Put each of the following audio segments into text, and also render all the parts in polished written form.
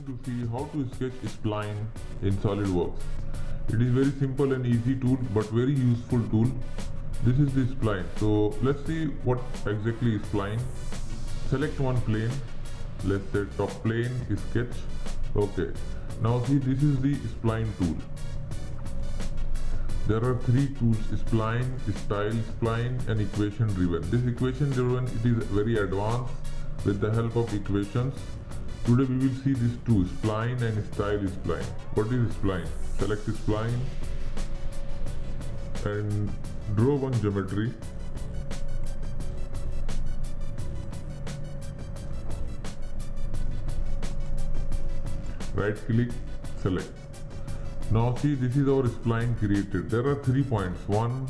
to see how to sketch spline in SolidWorks. It is very simple and easy tool, but very useful tool. This is the spline. So let's see what exactly is spline. Select one plane. Let's say top plane is sketch. Okay. Now see, this is the spline tool. There are three tools: spline, style spline, and equation driven. This equation driven, it is very advanced with the help of equations. Today we will see these two, spline and style spline. What is spline? Select spline and draw one geometry. Right click, select. Now see, this is our spline created. There are 3 points, 1,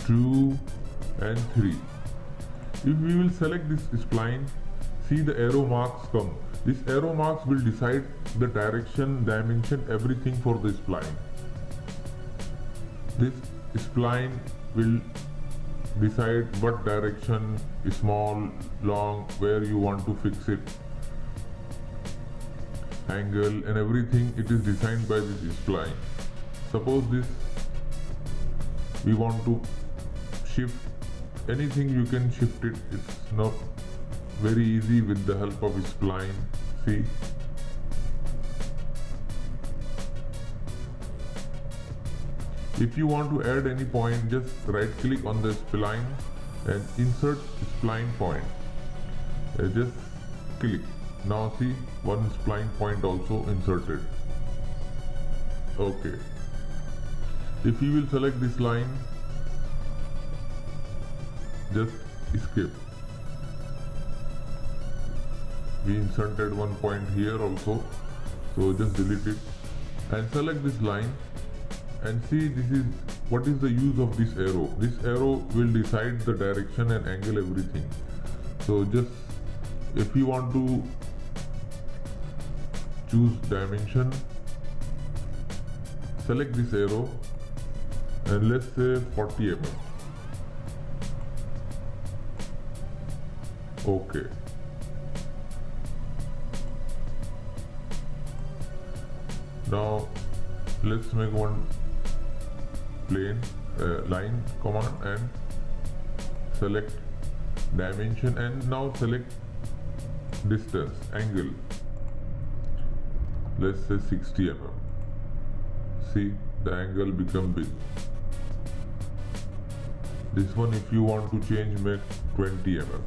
2 and 3. If we will select this spline, see the arrow marks come. This arrow marks will decide the direction, dimension, everything for the spline. This spline will decide what direction, small, long, where you want to fix it, angle and everything. It is designed by this spline. Suppose this we want to shift anything, you can shift it. It's not very easy with the help of spline. See, if you want to add any point, just right click on the spline and insert spline point. Just click. Now see, one spline point also inserted. Okay. If you will select this line, just escape. We inserted one point here also, so just delete it and select this line and see, this is what is the use of this arrow. This arrow will decide the direction and angle, everything. So just if you want to choose dimension, select this arrow and let's say 40 mm. Okay. Now let's make one plane line command and select dimension and now select distance, angle. Let's say 60 mm. See, the angle become big. This one, if you want to change, make 20 mm.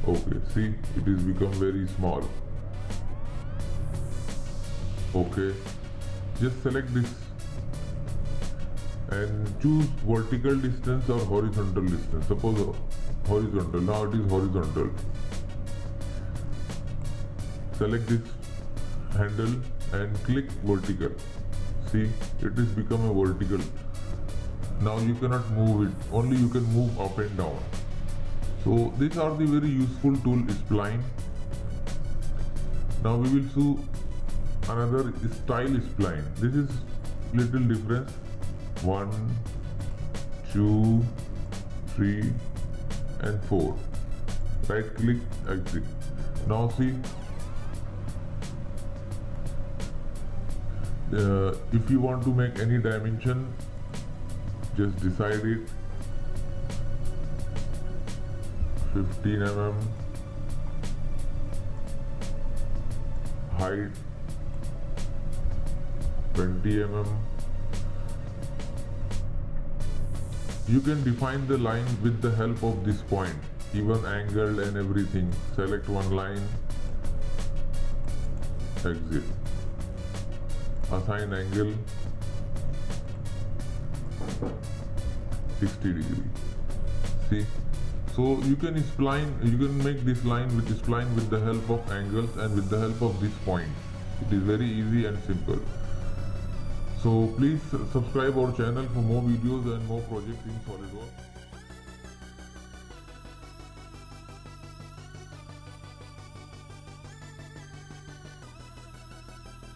Okay, see, it is become very small. Okay, just select this and choose vertical distance or horizontal distance. Suppose horizontal. Now it is horizontal. Select this handle and click vertical. See, it is become a vertical. Now you cannot move it, only you can move up and down. So these are the very useful tool, spline. Now we will see another style spline. This is little difference. 1, 2, 3 and 4. Right click, exit. Now see, if you want to make any dimension, just decide it. 15 mm height, 20 mm. You can define the line with the help of this point, even angle and everything. Select one line, exit. Assign angle 60 degree. See, so you can make this line with spline with the help of angles and with the help of this point. It is very easy and simple. So please subscribe our channel for more videos and more projects in SolidWorks.